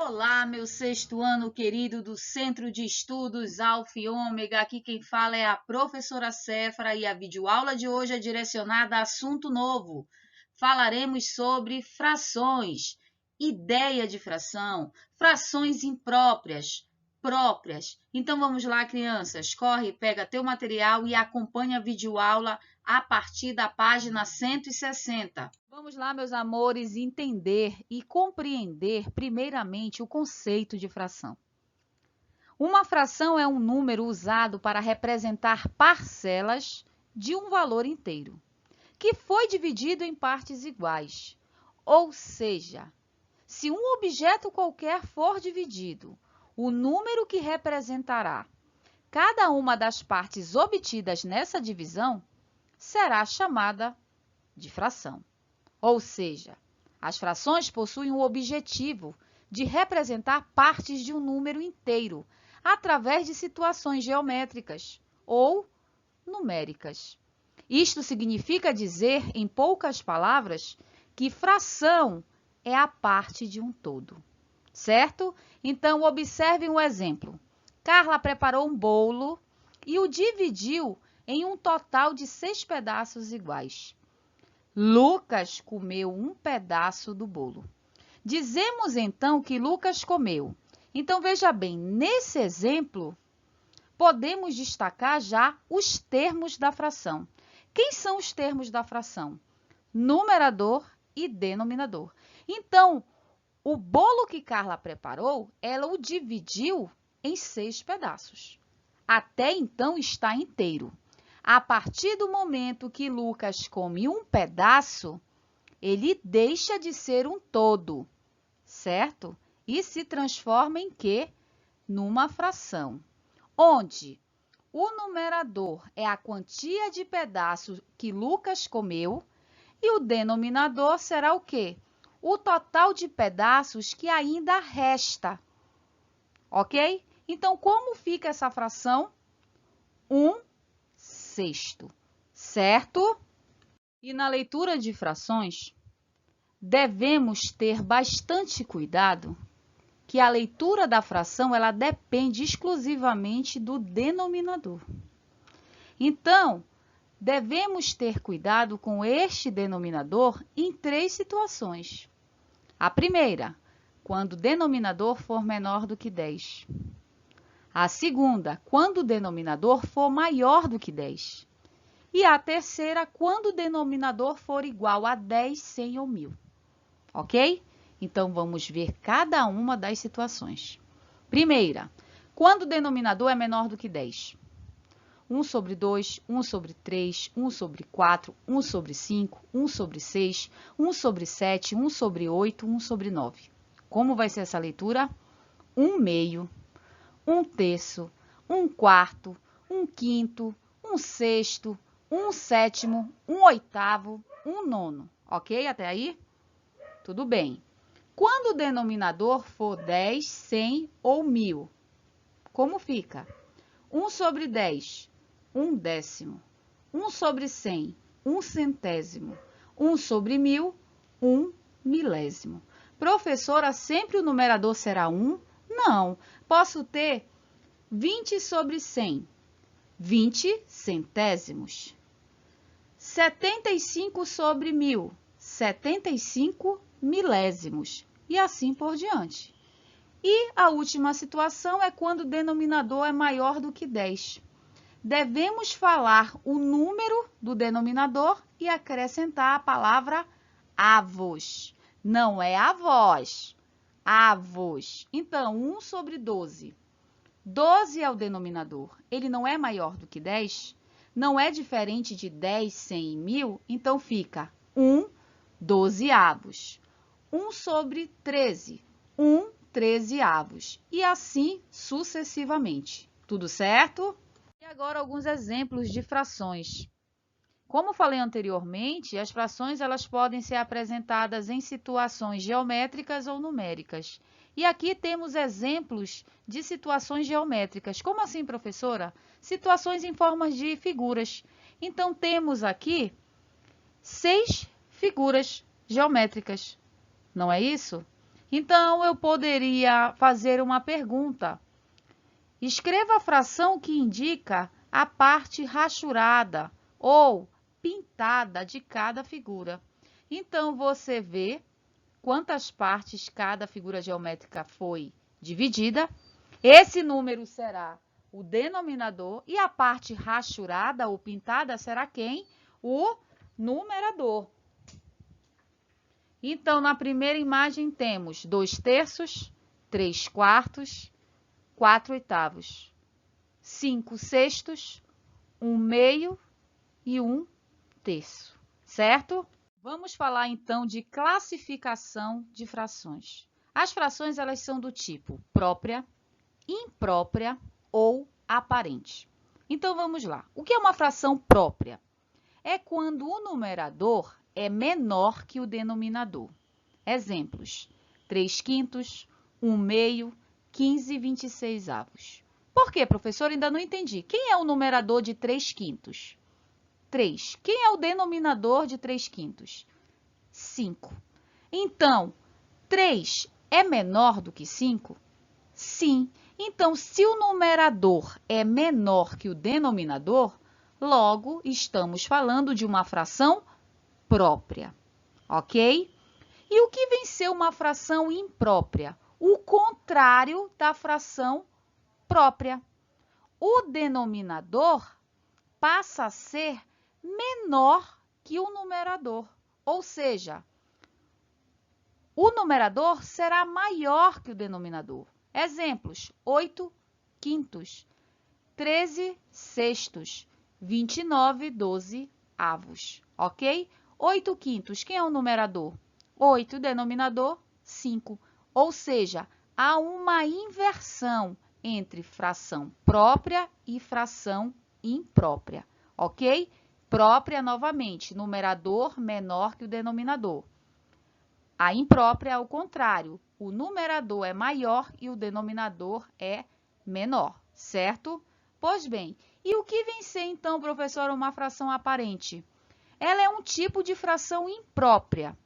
Olá, meu sexto ano querido do Centro de Estudos Alfa e Ômega. Aqui quem fala é a professora Céfara e a videoaula de hoje é direcionada a assunto novo. Falaremos sobre frações, ideia de fração, frações impróprias, próprias. Então vamos lá, crianças. Corre, pega teu material e acompanha a videoaula a partir da página 160. Vamos lá, meus amores, entender e compreender primeiramente o conceito de fração. Uma fração é um número usado para representar parcelas de um valor inteiro, que foi dividido em partes iguais. Ou seja, se um objeto qualquer for dividido, o número que representará cada uma das partes obtidas nessa divisão será chamada de fração. Ou seja, as frações possuem o objetivo de representar partes de um número inteiro através de situações geométricas ou numéricas. Isto significa dizer, em poucas palavras, que fração é a parte de um todo, certo? Então, observe um exemplo. Carla preparou um bolo e o dividiu em um total de 6 pedaços iguais. Lucas comeu um pedaço do bolo. Dizemos então que Lucas comeu. Então, veja bem, nesse exemplo, podemos destacar já os termos da fração. Quem são os termos da fração? Numerador e denominador. Então, o bolo que Carla preparou, ela o dividiu em 6 pedaços. Até então está inteiro. A partir do momento que Lucas come um pedaço, ele deixa de ser um todo, certo? E se transforma em quê? Numa fração, onde o numerador é a quantia de pedaços que Lucas comeu e o denominador será o quê? O total de pedaços que ainda resta, ok? Então, como fica essa fração? 1/6, certo? E na leitura de frações, devemos ter bastante cuidado que a leitura da fração ela depende exclusivamente do denominador. Então, devemos ter cuidado com este denominador em 3 situações. A primeira, quando o denominador for menor do que 10. A segunda, quando o denominador for maior do que 10. E a terceira, quando o denominador for igual a 10, 100 ou 1000. Ok? Então, vamos ver cada uma das situações. Primeira, quando o denominador é menor do que 10. 1/2, 1/3, 1/4, 1/5, 1/6, 1/7, 1/8, 1/9. Como vai ser essa leitura? 1/2, 1/3, 1/4, 1/5, 1/6, 1/7, 1/8, 1/9. Ok? Até aí? Tudo bem. Quando o denominador for 10, 100 ou 1000, como fica? 1/10, 1/10. 1/100, 1/100. 1/1000, 1/1000. Professora, sempre o numerador será 1? Não. Posso ter 20/100, 20 centésimos. 75/1000, 75 milésimos. E assim por diante. E a última situação é quando o denominador é maior do que 10. Devemos falar o número do denominador e acrescentar a palavra avos. Não é avós, avos. Então, 1/12. 12 é o denominador. Ele não é maior do que 10? Não é diferente de 10, 100 e 1000? Então, fica 1/12. 1/13. 1/13. E assim sucessivamente. Tudo certo? E agora alguns exemplos de frações. Como falei anteriormente, as frações elas podem ser apresentadas em situações geométricas ou numéricas. E aqui temos exemplos de situações geométricas. Como assim, professora? Situações em formas de figuras. Então, temos aqui 6 figuras geométricas. Não é isso? Então, eu poderia fazer uma pergunta. Escreva a fração que indica a parte rachurada ou pintada de cada figura. Então, você vê quantas partes cada figura geométrica foi dividida. Esse número será o denominador e a parte rachurada ou pintada será quem? O numerador. Então, na primeira imagem temos 2/3, 3/4, 4/8, 5/6, 1/2 e 1/3, certo? Vamos falar então de classificação de frações. As frações elas são do tipo própria, imprópria ou aparente. Então vamos lá. O que é uma fração própria? É quando o numerador é menor que o denominador. Exemplos: 3/5, 1/2, 15/26. Por quê, professor? Ainda não entendi. Quem é o numerador de 3/5? 3. Quem é o denominador de 3/5? 5. Então, 3 é menor do que 5? Sim. Então, se o numerador é menor que o denominador, logo estamos falando de uma fração própria, ok? E o que vem ser uma fração imprópria? O contrário da fração própria. O denominador passa a ser menor que o numerador, ou seja, o numerador será maior que o denominador. Exemplos: 8/5, 13/6, 29/12, ok? 8/5, quem é o numerador? 8, denominador 5, ou seja, há uma inversão entre fração própria e fração imprópria, ok? Própria, novamente, numerador menor que o denominador. A imprópria é o contrário, o numerador é maior e o denominador é menor, certo? Pois bem, e o que vem ser então, professora, uma fração aparente? Ela é um tipo de fração imprópria,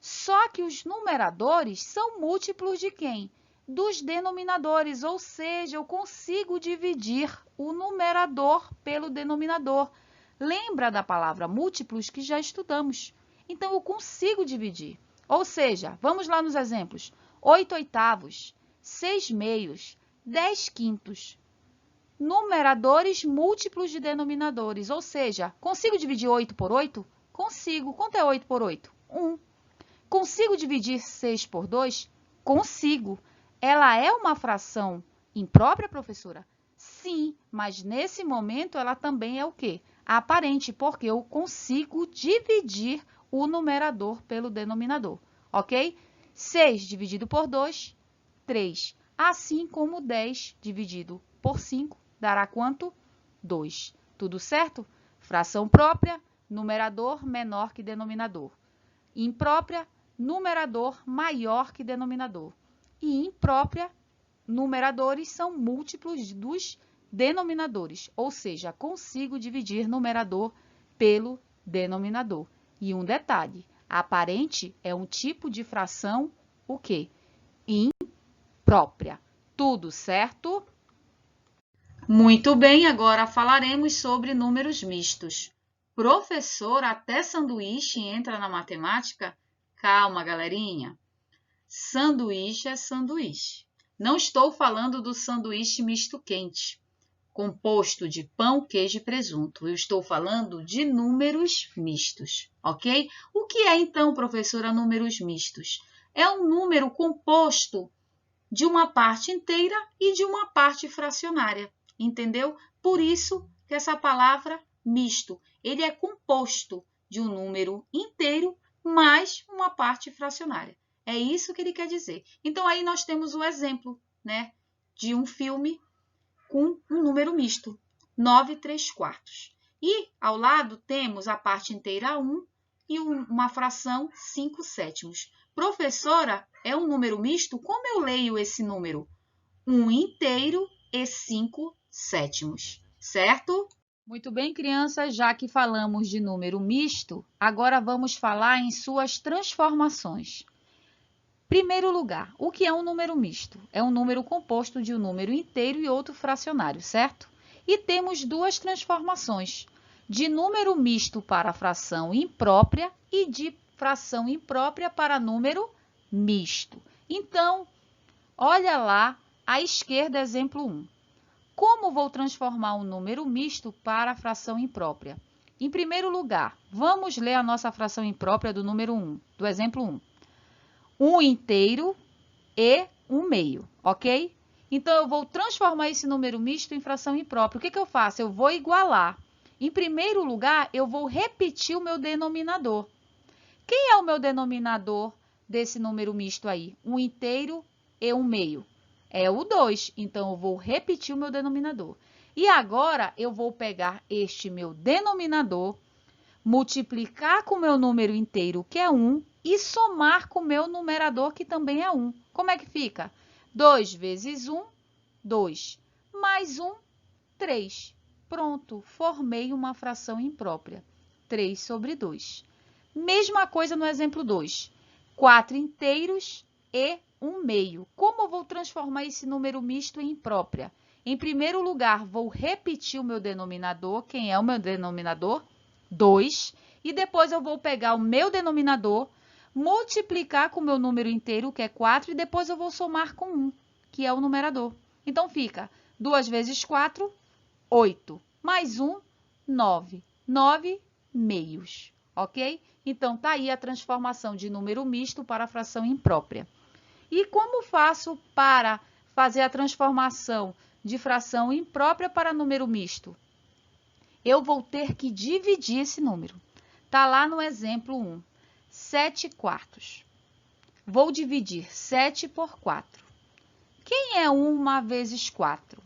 só que os numeradores são múltiplos de quem? Dos denominadores, ou seja, eu consigo dividir o numerador pelo denominador. Lembra da palavra múltiplos que já estudamos? Então, eu consigo dividir. Ou seja, vamos lá nos exemplos. 8/8, 6/2, 10/5. Numeradores múltiplos de denominadores, ou seja, consigo dividir 8 por 8? Consigo. Quanto é 8 por 8? 1. Consigo dividir 6 por 2? Consigo. Ela é uma fração imprópria, professora? Sim, mas nesse momento ela também é o quê? Aparente, porque eu consigo dividir o numerador pelo denominador, ok? 6 dividido por 2, 3. Assim como 10 dividido por 5 dará quanto? 2. Tudo certo? Fração própria, numerador menor que denominador. Imprópria, numerador maior que denominador. E imprópria, numeradores são múltiplos dos denominadores, ou seja, consigo dividir numerador pelo denominador. E um detalhe, aparente é um tipo de fração, o quê? Imprópria. Tudo certo? Muito bem, agora falaremos sobre números mistos. Professor, até sanduíche entra na matemática? Calma, galerinha. Sanduíche é sanduíche. Não estou falando do sanduíche misto quente, composto de pão, queijo e presunto. Eu estou falando de números mistos, ok? O que é então, professora, números mistos? É um número composto de uma parte inteira e de uma parte fracionária, entendeu? Por isso que essa palavra misto, ele é composto de um número inteiro mais uma parte fracionária. É isso que ele quer dizer. Então, aí nós temos o exemplo, né, de um filme com um número misto, 9/3. E ao lado temos a parte inteira 1 e uma fração 5/7. Professora, é um número misto? Como eu leio esse número? 1 inteiro e 5/7, certo? Muito bem, crianças, já que falamos de número misto, agora vamos falar em suas transformações. Primeiro lugar, o que é um número misto? É um número composto de um número inteiro e outro fracionário, certo? E temos duas transformações, de número misto para fração imprópria e de fração imprópria para número misto. Então, olha lá à esquerda, exemplo 1. Como vou transformar um número misto para a fração imprópria? Em primeiro lugar, vamos ler a nossa fração imprópria do número 1, do exemplo 1. 1 inteiro e 1 meio, ok? Então, eu vou transformar esse número misto em fração imprópria. O que eu faço? Eu vou igualar. Em primeiro lugar, eu vou repetir o meu denominador. Quem é o meu denominador desse número misto aí? 1 inteiro e 1 meio. É o 2, então eu vou repetir o meu denominador. E agora, eu vou pegar este meu denominador, multiplicar com o meu número inteiro, que é 1, e somar com o meu numerador, que também é 1. Como é que fica? 2 vezes 1, 2. Mais 1, 3. Pronto, formei uma fração imprópria. 3 sobre 2. Mesma coisa no exemplo 2. 4 inteiros e 1 meio. Como eu vou transformar esse número misto em imprópria? Em primeiro lugar, vou repetir o meu denominador. Quem é o meu denominador? 2. E depois eu vou pegar o meu denominador, multiplicar com o meu número inteiro, que é 4, e depois eu vou somar com 1, que é o numerador. Então, fica 2 vezes 4, 8. Mais 1, 9. 9 meios, ok? Então, tá aí a transformação de número misto para a fração imprópria. E como faço para fazer a transformação de fração imprópria para número misto? Eu vou ter que dividir esse número. Está lá no exemplo 1, 7 quartos. Vou dividir 7 por 4. Quem é 1 vezes 4?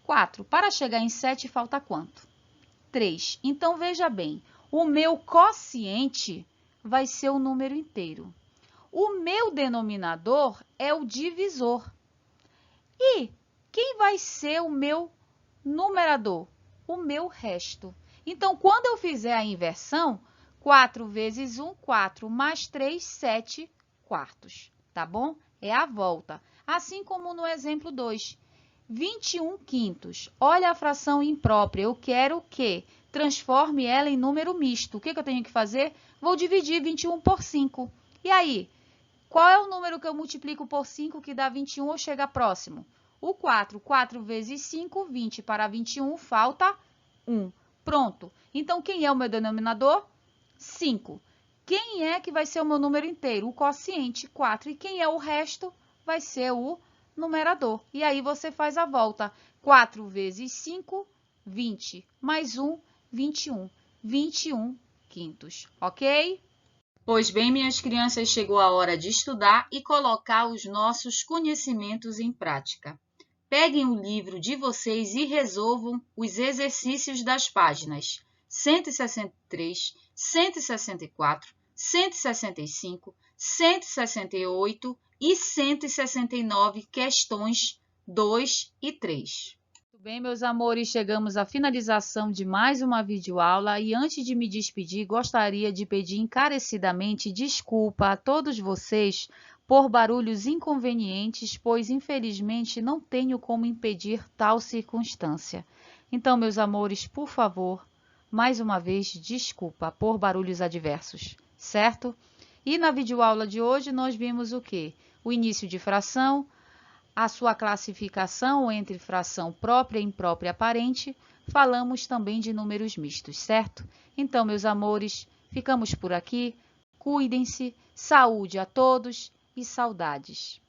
4. Para chegar em 7, falta quanto? 3. Então, veja bem, o meu quociente vai ser o número inteiro. O meu denominador é o divisor. E quem vai ser o meu numerador? O meu resto. Então, quando eu fizer a inversão, 4 vezes 1, 4, mais 3, 7 quartos, tá bom? É a volta. Assim como no exemplo 2, 21 quintos. Olha a fração imprópria. Eu quero que transforme ela em número misto. O que eu tenho que fazer? Vou dividir 21 por 5. E aí, qual é o número que eu multiplico por 5 que dá 21 ou chega próximo? O 4. 4 vezes 5, 20. Para 21, falta 1. Pronto. Então, quem é o meu denominador? 5. Quem é que vai ser o meu número inteiro? O quociente, 4. E quem é o resto? Vai ser o numerador. E aí, você faz a volta. 4 vezes 5, 20. Mais 1, 21. 21 quintos. Ok? Pois bem, minhas crianças, chegou a hora de estudar e colocar os nossos conhecimentos em prática. Peguem o livro de vocês e resolvam os exercícios das páginas 163, 164, 165, 168 e 169, questões 2 e 3. Muito bem, meus amores, chegamos à finalização de mais uma videoaula e antes de me despedir, gostaria de pedir encarecidamente desculpa a todos vocês por barulhos inconvenientes, pois infelizmente não tenho como impedir tal circunstância. Então, meus amores, por favor, mais uma vez, desculpa por barulhos adversos, certo? E na videoaula de hoje nós vimos o quê? O início de fração, a sua classificação entre fração própria e imprópria aparente, falamos também de números mistos, certo? Então, meus amores, ficamos por aqui. Cuidem-se, saúde a todos e saudades.